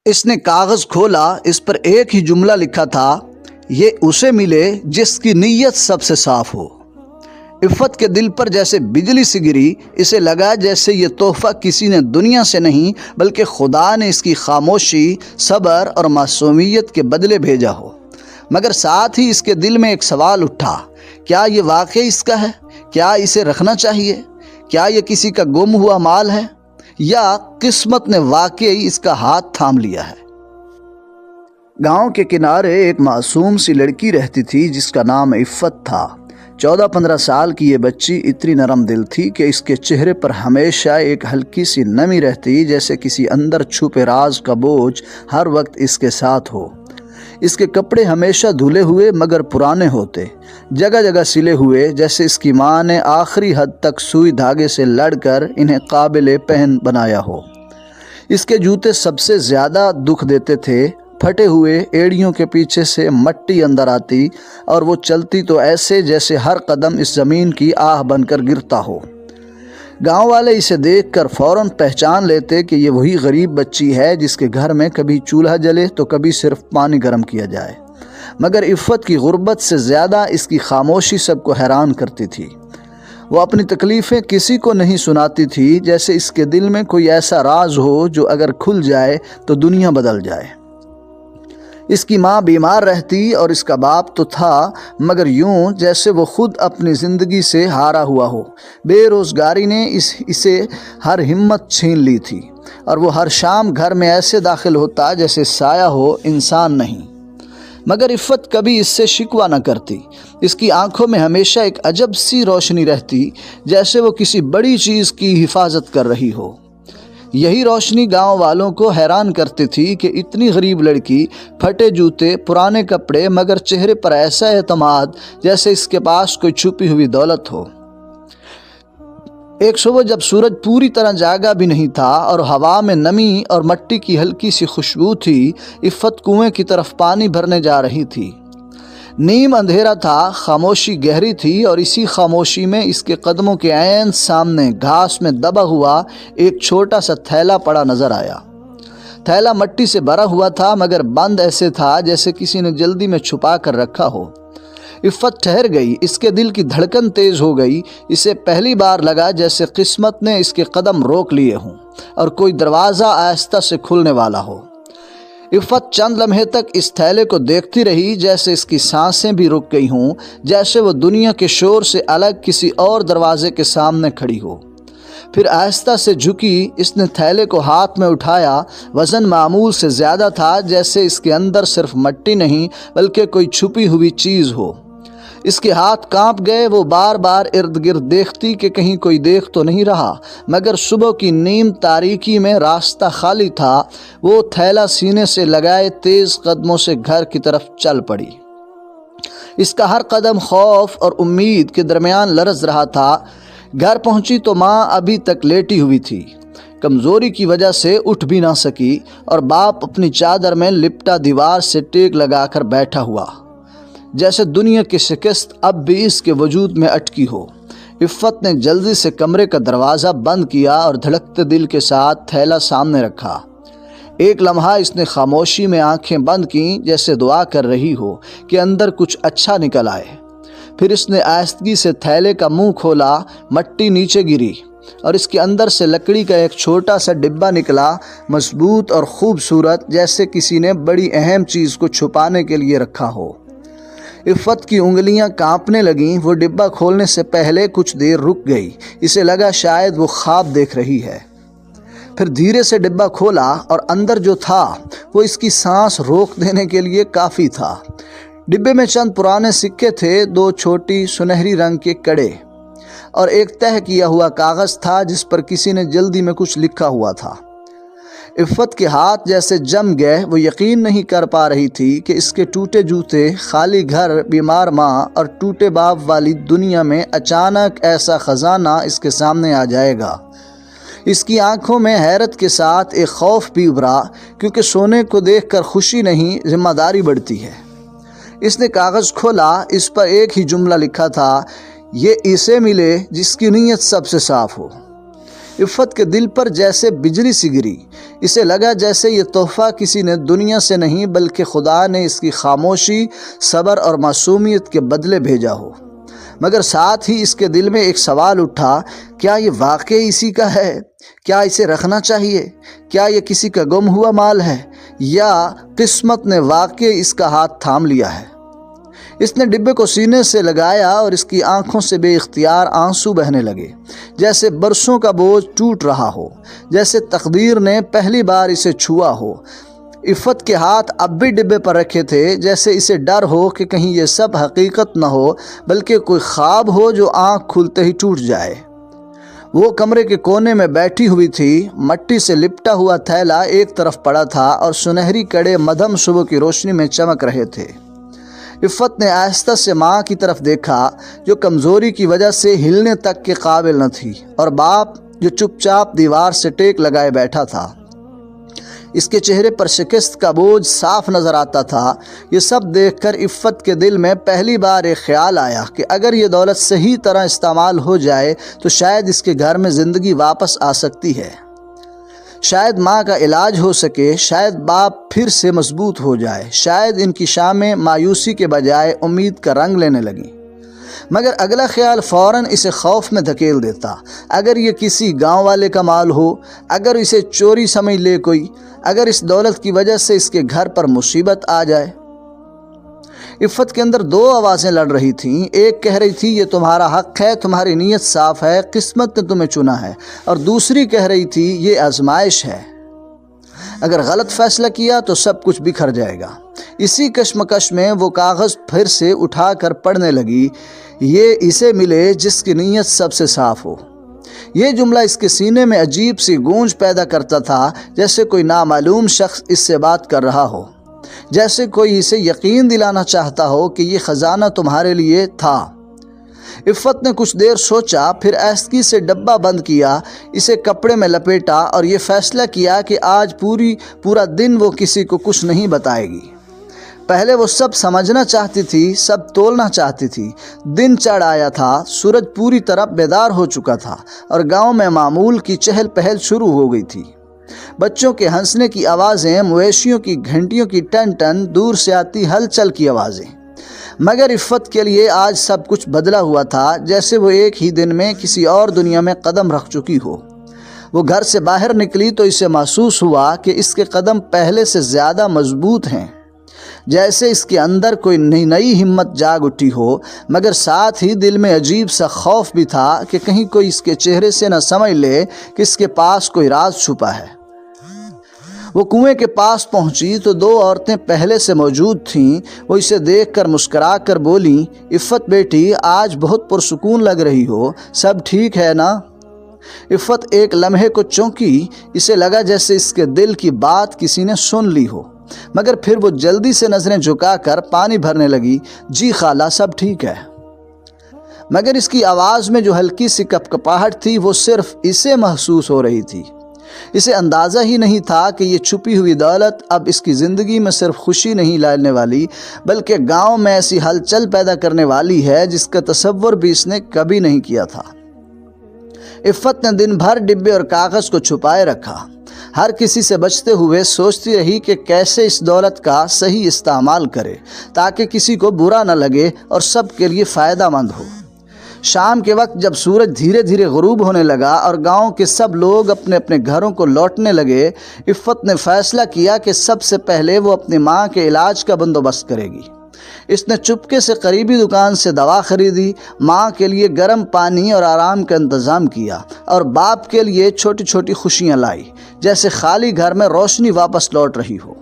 اس نے کاغذ کھولا، اس پر ایک ہی جملہ لکھا تھا، یہ اسے ملے جس کی نیت سب سے صاف ہو۔ عفت کے دل پر جیسے بجلی سی گری، اسے لگا جیسے یہ تحفہ کسی نے دنیا سے نہیں بلکہ خدا نے اس کی خاموشی، صبر اور معصومیت کے بدلے بھیجا ہو۔ مگر ساتھ ہی اس کے دل میں ایک سوال اٹھا، کیا یہ واقعی اس کا ہے؟ کیا اسے رکھنا چاہیے؟ کیا یہ کسی کا گم ہوا مال ہے، یا قسمت نے واقعی اس کا ہاتھ تھام لیا ہے؟ گاؤں کے کنارے ایک معصوم سی لڑکی رہتی تھی جس کا نام عفت تھا۔ 14-15 سال کی یہ بچی اتنی نرم دل تھی کہ اس کے چہرے پر ہمیشہ ایک ہلکی سی نمی رہتی، جیسے کسی اندر چھپے راز کا بوجھ ہر وقت اس کے ساتھ ہو۔ اس کے کپڑے ہمیشہ دھلے ہوئے مگر پرانے ہوتے، جگہ جگہ سلے ہوئے، جیسے اس کی ماں نے آخری حد تک سوئی دھاگے سے لڑ کر انہیں قابل پہن بنایا ہو۔ اس کے جوتے سب سے زیادہ دکھ دیتے تھے، پھٹے ہوئے، ایڑیوں کے پیچھے سے مٹی اندر آتی، اور وہ چلتی تو ایسے جیسے ہر قدم اس زمین کی آہ بن کر گرتا ہو۔ گاؤں والے اسے دیکھ کر فوراً پہچان لیتے کہ یہ وہی غریب بچی ہے جس کے گھر میں کبھی چولہا جلے تو کبھی صرف پانی گرم کیا جائے۔ مگر عفت کی غربت سے زیادہ اس کی خاموشی سب کو حیران کرتی تھی۔ وہ اپنی تکلیفیں کسی کو نہیں سناتی تھی، جیسے اس کے دل میں کوئی ایسا راز ہو جو اگر کھل جائے تو دنیا بدل جائے۔ اس کی ماں بیمار رہتی اور اس کا باپ تو تھا، مگر یوں جیسے وہ خود اپنی زندگی سے ہارا ہوا ہو۔ بے روزگاری نے اسے ہر ہمت چھین لی تھی، اور وہ ہر شام گھر میں ایسے داخل ہوتا جیسے سایہ ہو، انسان نہیں۔ مگر عفت کبھی اس سے شکوہ نہ کرتی۔ اس کی آنکھوں میں ہمیشہ ایک عجب سی روشنی رہتی، جیسے وہ کسی بڑی چیز کی حفاظت کر رہی ہو۔ یہی روشنی گاؤں والوں کو حیران کرتی تھی کہ اتنی غریب لڑکی، پھٹے جوتے، پرانے کپڑے، مگر چہرے پر ایسا اعتماد جیسے اس کے پاس کوئی چھپی ہوئی دولت ہو۔ ایک صبح جب سورج پوری طرح جاگا بھی نہیں تھا اور ہوا میں نمی اور مٹی کی ہلکی سی خوشبو تھی، عفت کنویں کی طرف پانی بھرنے جا رہی تھی۔ نیم اندھیرا تھا، خاموشی گہری تھی، اور اسی خاموشی میں اس کے قدموں کے عین سامنے گھاس میں دبا ہوا ایک چھوٹا سا تھیلا پڑا نظر آیا۔ تھیلا مٹی سے بھرا ہوا تھا، مگر بند ایسے تھا جیسے کسی نے جلدی میں چھپا کر رکھا ہو۔ عفت ٹھہر گئی، اس کے دل کی دھڑکن تیز ہو گئی۔ اسے پہلی بار لگا جیسے قسمت نے اس کے قدم روک لیے ہوں اور کوئی دروازہ آہستہ سے کھلنے والا ہو۔ عفت چند لمحے تک اس تھیلے کو دیکھتی رہی، جیسے اس کی سانسیں بھی رک گئی ہوں، جیسے وہ دنیا کے شور سے الگ کسی اور دروازے کے سامنے کھڑی ہو۔ پھر آہستہ سے جھکی، اس نے تھیلے کو ہاتھ میں اٹھایا۔ وزن معمول سے زیادہ تھا، جیسے اس کے اندر صرف مٹی نہیں بلکہ کوئی چھپی ہوئی چیز ہو۔ اس کے ہاتھ کانپ گئے، وہ بار بار ارد گرد دیکھتی کہ کہیں کوئی دیکھ تو نہیں رہا، مگر صبح کی نیم تاریکی میں راستہ خالی تھا۔ وہ تھیلا سینے سے لگائے تیز قدموں سے گھر کی طرف چل پڑی۔ اس کا ہر قدم خوف اور امید کے درمیان لرز رہا تھا۔ گھر پہنچی تو ماں ابھی تک لیٹی ہوئی تھی، کمزوری کی وجہ سے اٹھ بھی نہ سکی، اور باپ اپنی چادر میں لپٹا دیوار سے ٹیک لگا کر بیٹھا ہوا، جیسے دنیا کی شکست اب بھی اس کے وجود میں اٹکی ہو۔ عفت نے جلدی سے کمرے کا دروازہ بند کیا اور دھڑکتے دل کے ساتھ تھیلا سامنے رکھا۔ ایک لمحہ اس نے خاموشی میں آنکھیں بند کیں، جیسے دعا کر رہی ہو کہ اندر کچھ اچھا نکل آئے۔ پھر اس نے آہستگی سے تھیلے کا منہ کھولا، مٹی نیچے گری، اور اس کے اندر سے لکڑی کا ایک چھوٹا سا ڈبہ نکلا، مضبوط اور خوبصورت، جیسے کسی نے بڑی اہم چیز کو چھپانے کے لیے رکھا ہو۔ عفت کی انگلیاں کانپنے لگیں۔ وہ ڈبہ کھولنے سے پہلے کچھ دیر رک گئی، اسے لگا شاید وہ خواب دیکھ رہی ہے۔ پھر دھیرے سے ڈبہ کھولا، اور اندر جو تھا وہ اس کی سانس روک دینے کے لیے کافی تھا۔ ڈبے میں چند پرانے سکے تھے، 2 چھوٹی سنہری رنگ کے کڑے، اور ایک تہہ کیا ہوا کاغذ تھا جس پر کسی نے جلدی میں کچھ لکھا ہوا تھا۔ عفت کے ہاتھ جیسے جم گئے، وہ یقین نہیں کر پا رہی تھی کہ اس کے ٹوٹے جوتے، خالی گھر، بیمار ماں اور ٹوٹے باپ والی دنیا میں اچانک ایسا خزانہ اس کے سامنے آ جائے گا۔ اس کی آنکھوں میں حیرت کے ساتھ ایک خوف بھی ابھرا، کیونکہ سونے کو دیکھ کر خوشی نہیں، ذمہ داری بڑھتی ہے۔ اس نے کاغذ کھولا، اس پر ایک ہی جملہ لکھا تھا، یہ اسے ملے جس کی نیت سب سے صاف ہو۔ عفت کے دل پر جیسے بجلی سی گری۔ اسے لگا جیسے یہ تحفہ کسی نے دنیا سے نہیں بلکہ خدا نے اس کی خاموشی، صبر اور معصومیت کے بدلے بھیجا ہو۔ مگر ساتھ ہی اس کے دل میں ایک سوال اٹھا، کیا یہ واقعی اسی کا ہے؟ کیا اسے رکھنا چاہیے؟ کیا یہ کسی کا گم ہوا مال ہے یا قسمت نے واقعی اس کا ہاتھ تھام لیا ہے؟ اس نے ڈبے کو سینے سے لگایا اور اس کی آنکھوں سے بے اختیار آنسو بہنے لگے، جیسے برسوں کا بوجھ ٹوٹ رہا ہو، جیسے تقدیر نے پہلی بار اسے چھوا ہو۔ عفت کے ہاتھ اب بھی ڈبے پر رکھے تھے، جیسے اسے ڈر ہو کہ کہیں یہ سب حقیقت نہ ہو بلکہ کوئی خواب ہو جو آنکھ کھلتے ہی ٹوٹ جائے۔ وہ کمرے کے کونے میں بیٹھی ہوئی تھی، مٹی سے لپٹا ہوا تھیلا ایک طرف پڑا تھا اور سنہری کڑے مدھم صبح کی روشنی میں چمک رہے تھے۔ عفت نے آہستہ سے ماں کی طرف دیکھا جو کمزوری کی وجہ سے ہلنے تک کے قابل نہ تھی، اور باپ جو چپ چاپ دیوار سے ٹیک لگائے بیٹھا تھا۔ اس کے چہرے پر شکست کا بوجھ صاف نظر آتا تھا۔ یہ سب دیکھ کر عفت کے دل میں پہلی بار ایک خیال آیا کہ اگر یہ دولت صحیح طرح استعمال ہو جائے تو شاید اس کے گھر میں زندگی واپس آ سکتی ہے، شاید ماں کا علاج ہو سکے، شاید باپ پھر سے مضبوط ہو جائے، شاید ان کی شامیں مایوسی کے بجائے امید کا رنگ لینے لگیں۔ مگر اگلا خیال فوراً اسے خوف میں دھکیل دیتا۔ اگر یہ کسی گاؤں والے کا مال ہو، اگر اسے چوری سمجھ لے کوئی، اگر اس دولت کی وجہ سے اس کے گھر پر مصیبت آ جائے۔ عفت کے اندر دو آوازیں لڑ رہی تھیں، ایک کہہ رہی تھی یہ تمہارا حق ہے، تمہاری نیت صاف ہے، قسمت نے تمہیں چنا ہے، اور دوسری کہہ رہی تھی یہ آزمائش ہے، اگر غلط فیصلہ کیا تو سب کچھ بکھر جائے گا۔ اسی کشمکش میں وہ کاغذ پھر سے اٹھا کر پڑھنے لگی، یہ اسے ملے جس کی نیت سب سے صاف ہو۔ یہ جملہ اس کے سینے میں عجیب سی گونج پیدا کرتا تھا، جیسے کوئی نامعلوم شخص اس سے بات کر رہا ہو، جیسے کوئی اسے یقین دلانا چاہتا ہو کہ یہ خزانہ تمہارے لیے تھا۔ عفت نے کچھ دیر سوچا، پھر آہستگی سے ڈبہ بند کیا، اسے کپڑے میں لپیٹا اور یہ فیصلہ کیا کہ آج پورا دن وہ کسی کو کچھ نہیں بتائے گی۔ پہلے وہ سب سمجھنا چاہتی تھی، سب تولنا چاہتی تھی۔ دن چڑھ آیا تھا، سورج پوری طرح بیدار ہو چکا تھا اور گاؤں میں معمول کی چہل پہل شروع ہو گئی تھی۔ بچوں کے ہنسنے کی آوازیں، مویشیوں کی گھنٹیوں کی ٹن ٹن، دور سے آتی ہلچل کی آوازیں۔ مگر عفت کے لیے آج سب کچھ بدلا ہوا تھا، جیسے وہ ایک ہی دن میں کسی اور دنیا میں قدم رکھ چکی ہو۔ وہ گھر سے باہر نکلی تو اسے محسوس ہوا کہ اس کے قدم پہلے سے زیادہ مضبوط ہیں، جیسے اس کے اندر کوئی نئی ہمت جاگ اٹھی ہو، مگر ساتھ ہی دل میں عجیب سا خوف بھی تھا کہ کہیں کوئی اس کے چہرے سے نہ سمجھ لے کہ اس کے پاس کوئی راز چھپا ہے۔ وہ کنویں کے پاس پہنچی تو دو عورتیں پہلے سے موجود تھیں۔ وہ اسے دیکھ کر مسکرا کر بولیں، عفت بیٹی، آج بہت پرسکون لگ رہی ہو، سب ٹھیک ہے نا؟ عفت ایک لمحے کو چونکی، اسے لگا جیسے اس کے دل کی بات کسی نے سن لی ہو، مگر پھر وہ جلدی سے نظریں جھکا کر پانی بھرنے لگی۔ جی خالہ، سب ٹھیک ہے۔ مگر اس کی آواز میں جو ہلکی سی کپکپاہٹ تھی وہ صرف اسے محسوس ہو رہی تھی۔ اسے اندازہ ہی نہیں تھا کہ یہ چھپی ہوئی دولت اب اس کی زندگی میں صرف خوشی نہیں لانے والی بلکہ گاؤں میں ایسی ہلچل پیدا کرنے والی ہے جس کا تصور بھی اس نے کبھی نہیں کیا تھا۔ عفت نے دن بھر ڈبے اور کاغذ کو چھپائے رکھا، ہر کسی سے بچتے ہوئے سوچتی رہی کہ کیسے اس دولت کا صحیح استعمال کرے تاکہ کسی کو برا نہ لگے اور سب کے لیے فائدہ مند ہو۔ شام کے وقت جب سورج دھیرے دھیرے غروب ہونے لگا اور گاؤں کے سب لوگ اپنے اپنے گھروں کو لوٹنے لگے، عفت نے فیصلہ کیا کہ سب سے پہلے وہ اپنی ماں کے علاج کا بندوبست کرے گی۔ اس نے چپکے سے قریبی دکان سے دوا خریدی، ماں کے لیے گرم پانی اور آرام کا انتظام کیا اور باپ کے لیے چھوٹی چھوٹی خوشیاں لائی، جیسے خالی گھر میں روشنی واپس لوٹ رہی ہو۔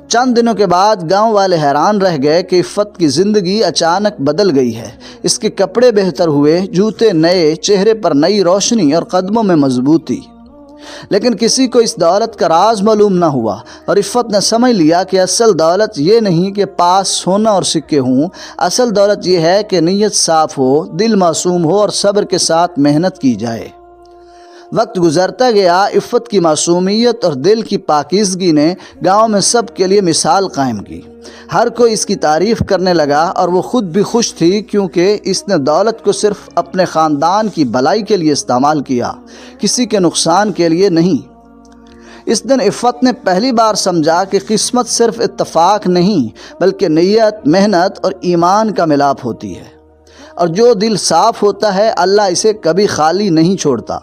چند دنوں کے بعد گاؤں والے حیران رہ گئے کہ عفت کی زندگی اچانک بدل گئی ہے۔ اس کے کپڑے بہتر ہوئے، جوتے نئے، چہرے پر نئی روشنی اور قدموں میں مضبوطی۔ لیکن کسی کو اس دولت کا راز معلوم نہ ہوا اور عفت نے سمجھ لیا کہ اصل دولت یہ نہیں کہ پاس سونا اور سکے ہوں، اصل دولت یہ ہے کہ نیت صاف ہو، دل معصوم ہو اور صبر کے ساتھ محنت کی جائے۔ وقت گزرتا گیا، عفت کی معصومیت اور دل کی پاکیزگی نے گاؤں میں سب کے لیے مثال قائم کی۔ ہر کوئی اس کی تعریف کرنے لگا اور وہ خود بھی خوش تھی، کیونکہ اس نے دولت کو صرف اپنے خاندان کی بھلائی کے لیے استعمال کیا، کسی کے نقصان کے لیے نہیں۔ اس دن عفت نے پہلی بار سمجھا کہ قسمت صرف اتفاق نہیں بلکہ نیت، محنت اور ایمان کا ملاپ ہوتی ہے، اور جو دل صاف ہوتا ہے اللہ اسے کبھی خالی نہیں چھوڑتا۔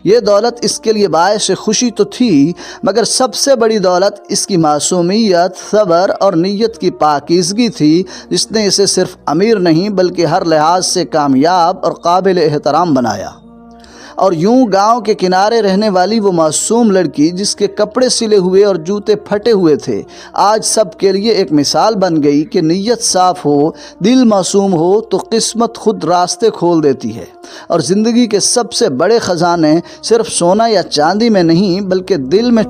یہ دولت اس کے لیے باعث خوشی تو تھی، مگر سب سے بڑی دولت اس کی معصومیت، صبر اور نیت کی پاکیزگی تھی، جس نے اسے صرف امیر نہیں بلکہ ہر لحاظ سے کامیاب اور قابل احترام بنایا۔ اور یوں گاؤں کے کنارے رہنے والی وہ معصوم لڑکی جس کے کپڑے سلے ہوئے اور جوتے پھٹے ہوئے تھے، آج سب کے لیے ایک مثال بن گئی کہ نیت صاف ہو، دل معصوم ہو تو قسمت خود راستے کھول دیتی ہے، اور زندگی کے سب سے بڑے خزانے صرف سونا یا چاندی میں نہیں بلکہ دل میں